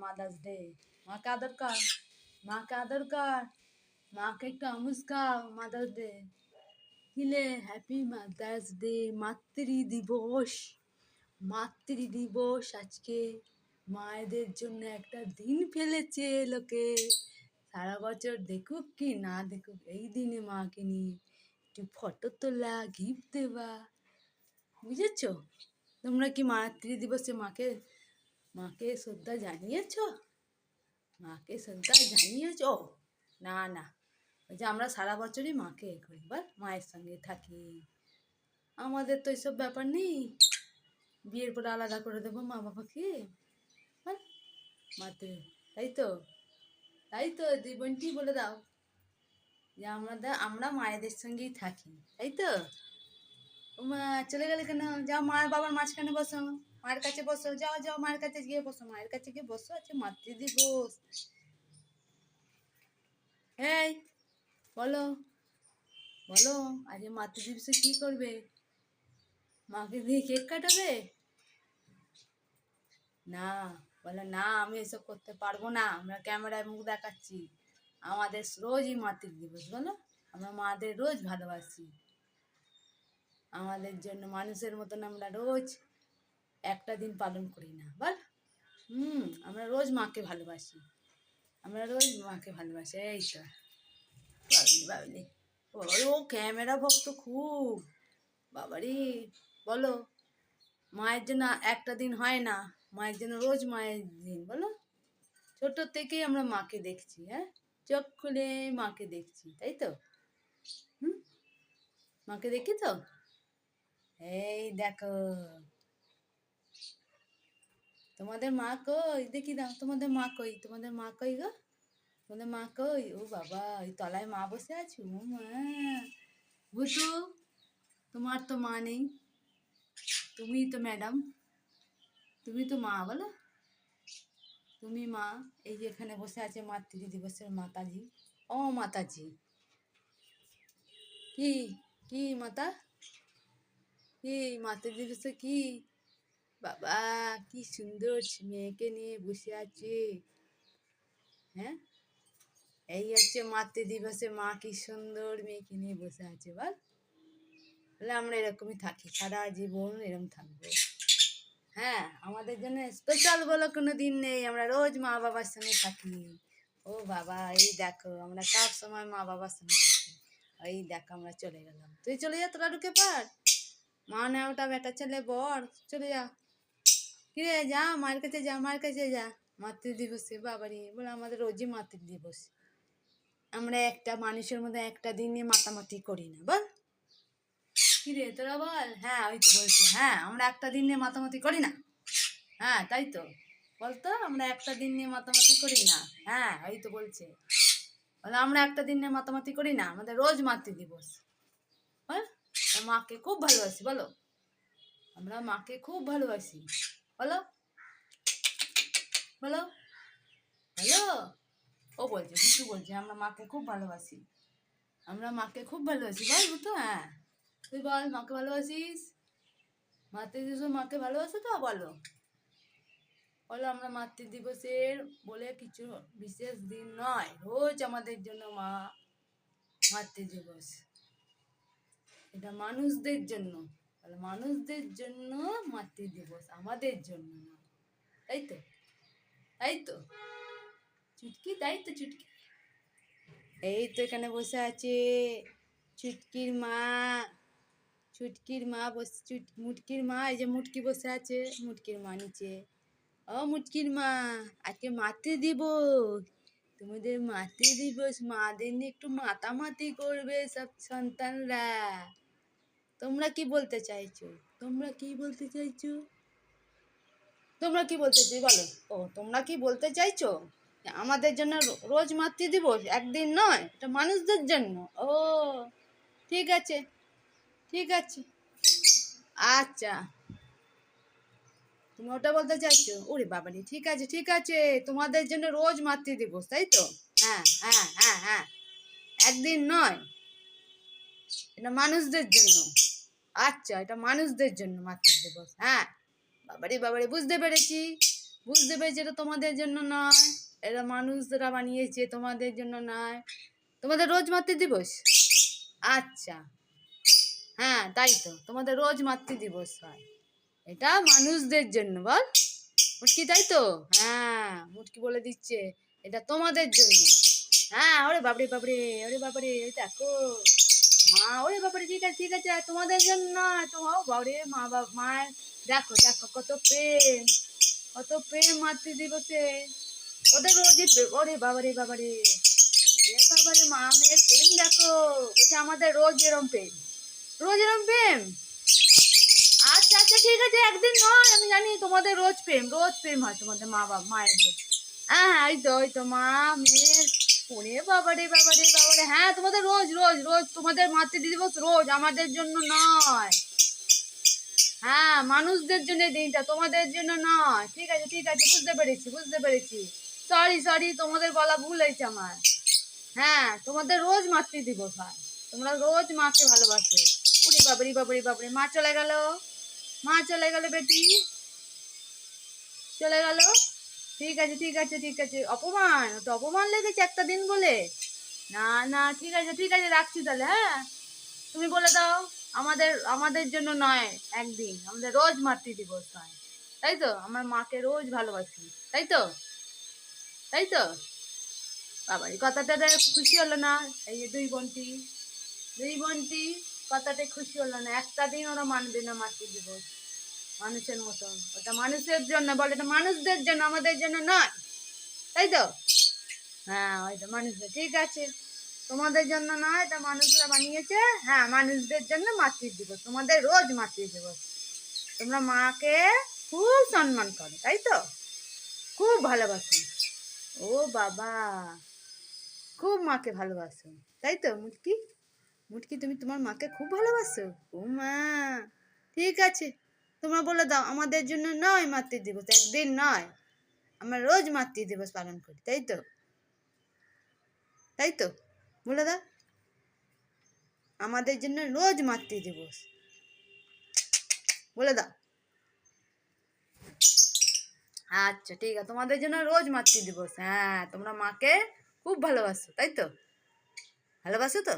Mother's day. মাকে আদর কর, মাকে আদর কর, মাকে একটু আমুজ খাও। মাদার্স ডে কিলে হ্যাপি মাদার্স ডে। মাতৃ দিবস, মাতৃ দিবস আজকে মায়েদের জন্য একটা দিন ফেলেছে লোকে। সারা বছর দেখুক কি না দেখুক, এই দিনে মাকে নিয়ে একটু ফটো তোলা, গিফট দেওয়া। বুঝেছ? তোমরা কি মাতৃ দিবসে মাকে মাকে শ্রদ্ধা জানিয়েছ? মাকে শ্রদ্ধা জানিয়েছ? না না, ওই যে আমরা সারা বছরই মাকে এ করি, বল মায়ের সঙ্গে থাকি। আমাদের তো এইসব ব্যাপার নেই, বিয়ের পরে আলাদা করে দেবো মা বাবাকে। বল মাতৃ, তাই তো, তাই তো। দুই বোনটি বলে দাও যে আমরা মায়েদের সঙ্গেই থাকি, তাই তো। ও মা চলে গেলে কেন? যাও মা বাবার মাঝখানে বসো, মায়ের কাছে বসো, যাও যাও মায়ের কাছে গিয়ে বসো, মায়ের কাছে গিয়ে বসো। আছে মাতৃ দিবস। এই বলো, বলো আজ মাতৃ দিবসে কি করবে? মাকে দিয়ে কেক কাটাবে? না, বলে না আমি এসব করতে পারবো না, আমরা ক্যামেরায় মুখ দেখাচ্ছি। আমাদের রোজই মাতৃ দিবস, বলো। আমরা মাদের রোজ ভালোবাসি, আমাদের জন্য মানুষের মতন আমরা রোজ একটা দিন পালন করি না, বল। আমরা রোজ মাকে ভালোবাসি, আমরা রোজ মাকে ভালোবাসি। এই তো বাবলি বাবলি, ও ক্যামেরা ভক্ত খুব, বাবারি। বলো মায়ের জন্য একটা দিন হয় না, মায়ের জন্য রোজ মায়ের দিন, বলো। ছোট থেকেই আমরা মাকে দেখছি, হ্যাঁ, চোখ খুলে মাকে দেখছি, তাই তো। মাকে দেখি তো। এই দেখো তোমাদের মা কই, দেখি দাও তোমাদের মা কই, তোমাদের মা কই গো, তোমাদের মা কই? ও বাবা, ওই তলায় মা বসে আছো। ও মা, ভুতু তোমার তো মা নেই, তুমি তো ম্যাডাম, তুমি তো মা, বলো। তুমি মা। এই যে এখানে বসে আছে মাতৃ দিবসের মাতাজি। ও মাতাজি, কি কি মাতা, কি মাতৃ দিবসে কি? বাবা কি সুন্দর মেয়েকে নিয়ে বসে আছে, হ্যাঁ। এই হচ্ছে মাতৃ দিবসে মা কি সুন্দর মেয়েকে নিয়ে বসে আছে, বল। তাহলে আমরা এরকমই থাকি, সারা জীবন এরকম থাকবো। হ্যাঁ, আমাদের জন্য স্পেশাল বলো কোনো দিন নেই, আমরা রোজ মা বাবার সঙ্গে থাকি। ও বাবা, এই দেখো আমরা সব সময় মা বাবার সঙ্গে থাকি। এই দেখো আমরা চলে গেলাম, তুই চলে যা, তোরা ঢুকে পার। মা না ওটা বেটা ছেলে বর, চলে যা। কিরে যা মায়ের কাছে যা, মায়ের কাছে যা। মাতৃ দিবসে বাবারি বলে আমাদের রোজই মাতৃ দিবস, আমরা একটা মানুষের মধ্যে একটা দিন নিয়ে মাতামাতি করি না, বল। কিরে তোরা বল। হ্যাঁ ওই তো বলছি, হ্যাঁ আমরা একটা দিন নিয়ে মাতামাতি করি না। হ্যাঁ তাই তো, বলতো আমরা একটা দিন নিয়ে মাতামাতি করি না। হ্যাঁ ওই তো বলছে, বলে আমরা একটা দিন নিয়ে মাতামাতি করি না, আমাদের রোজ মাতৃ দিবস। বল, মাকে খুব ভালোবাসি, বলো। আমরা মাকে খুব ভালোবাসি, বলো, বলো, বলো। ও বলছে, ভুতু বলছে আমরা মাকে খুব ভালোবাসি, আমরা মাকে খুব ভালোবাসি, বল ভুতু। হ্যাঁ তুই বল মাকে ভালোবাসিস, মাতৃ দিবসে মাকে ভালোবাসো তো, বলো। বলো আমরা মাতৃ দিবসের বলে কিছু বিশেষ দিন নয়, রোজ আমাদের জন্য মা মাতৃ দিবস, এটা মানুষদের জন্য, মানুষদের জন্য মাতৃ দিবস, আমাদের জন্য না, তাই তো, তাই তো চুটকি, তাই তো চুটকি। এই তো এখানে বসে আছে চুটকির মা, চুটকির মা বসে, মুটকির মা, এই যে মুটকি বসে আছে, মুটকির মা নিচে। ও মুটকির মা, আজকে মাতৃ দিবস, তোমাদের মাতৃ দিবস, মাদের নিয়ে একটু মাতামাতি করবে সব সন্তানরা। তোমরা কি বলতে চাইছো, তোমরা কি বলতে চাইছো, তোমরা কি বলতে চাইছো বলো। ও তোমরা কি বলতে চাইছো আমাদের জন্য রোজ মাতৃ দিবস, একদিন নয়, এটা মানুষদের জন্য। ও ঠিক আছে, ঠিক আছে, আচ্ছা তুমি ওটা বলতে চাইছো। ওরে বাবারে, ঠিক আছে ঠিক আছে, তোমাদের জন্য রোজ মাতৃ দিবস, তাই তো। হ্যাঁ হ্যাঁ হ্যাঁ হ্যাঁ, একদিন নয়, এটা মানুষদের জন্য। আচ্ছা এটা মানুষদের জন্য মাতৃ দিবস, হ্যাঁ। বাবারে বাবারে, বুঝতে পেরেছি বুঝতে পেরেছি এটা তোমাদের জন্য নয়, এটা মানুষরা বানিয়েছে, তোমাদের জন্য নয়। তোমাদের রোজ মাতৃদিবস? আচ্ছা, হ্যাঁ তাই তো, তোমাদের রোজ মাতৃদিবস হয়, এটা মানুষদের জন্য, বল মুটকি, তাই তো? হ্যাঁ, মুটকি বলে দিচ্ছে এটা তোমাদের জন্য। হ্যাঁ, ওরে বাপরে বাপরে, ওরে বাপরে, ওই দেখো মা, ওরে বাপরে, ঠিক আছে ঠিক আছে, তোমাদের জন্য নয়, তোমার বাপরে মা, বাবা মায়ের দেখো দেখো কত প্রেম, কত প্রেম মাতৃদিবসে, ওদের রোজই প্রেম, ওরে বাবারে বাবারে, ওরে বাবারে, মা মেয়ের প্রেম দেখো, বলছে আমাদের রোজ এরম প্রেম, রোজ এরম প্রেম। আচ্ছা আচ্ছা ঠিক আছে, একদিন নয়, আমি জানি তোমাদের রোজ প্রেম, রোজ প্রেম হয় তোমাদের মা বাবা মায়েদের। হ্যাঁ হ্যাঁ, ওই তো মা মেয়ের, ওরে বাবারে বাবারে বাবারে, হ্যাঁ তোমাদের রোজ রোজ রোজ, তোমাদের মাতৃদিবস রোজ, আমাদের জন্য নয়। হ্যাঁ, মানুষদের জন্য দিনটা, তোমাদের জন্য নয়। ঠিক আছে ঠিক আছে, বুঝতে পেরেছি বুঝতে পেরেছি, সরি সরি, তোমাদের বলা ভুল হয়েছে আমার। হ্যাঁ, তোমাদের রোজ মাতৃদিবস হয়, তোমরা রোজ মাকে ভালোবাসো। উরি বাবরি বাবরি বাবরি, মা চলে গেল, মা চলে গেল বেটি, চলে গেল। ঠিক আছে ঠিক আছে ঠিক আছে, অপমান, তো অপমান লেগেছে একটা দিন বলে? না না, ঠিক আছে ঠিক আছে, রাখছি তাহলে। হ্যাঁ, তুমি বলে দাও আমাদের আমাদের জন্য নয় একদিন, আমাদের রোজ মাতৃদিবস হয়, তাই তো? আমার মাকে রোজ ভালোবাসি, তাই তো? তাই তো? বাবার এই কথাটাতে খুশি হলো না? এই যে দুই বোনটি কথাতে খুশি হলো না? একটা দিন ওরা মানবে না মাতৃদিবস, মানুষের মতন, ওটা মানুষের জন্য বলে, এটা মানুষদের জন্য, আমাদের জন্য নয়, তাই তো? হ্যাঁ, ওই তো মানুষদের, ঠিক আছে, তোমাদের জন্য নয়, এটা মানুষরা বানিয়েছে। হ্যাঁ, মানুষদের জন্য মাতৃদিবস, তোমাদের রোজ মাতৃদিবস, তোমরা মাকে খুব সম্মান করো, তাই তো? খুব ভালোবাসো। ও বাবা, খুব মাকে ভালোবাসো, তাই তো মুটকি? মুটকি, তুমি তোমার মাকে খুব ভালোবাসো? ও মা, ঠিক আছে, তোমরা বলে দাও আমাদের জন্য নয় মাতৃদিবস, একদিন নয়, আমরা রোজ মাতৃদিবস পালন করি, তাই তো? তাই তো, বলে দাও আমাদের জন্য রোজ মাতৃদিবস, বলে দাও। আচ্ছা ঠিক আছে, তোমাদের জন্য রোজ মাতৃদিবস। হ্যাঁ, তোমরা মাকে খুব ভালোবাসো, তাই তো? ভালোবাসো তো?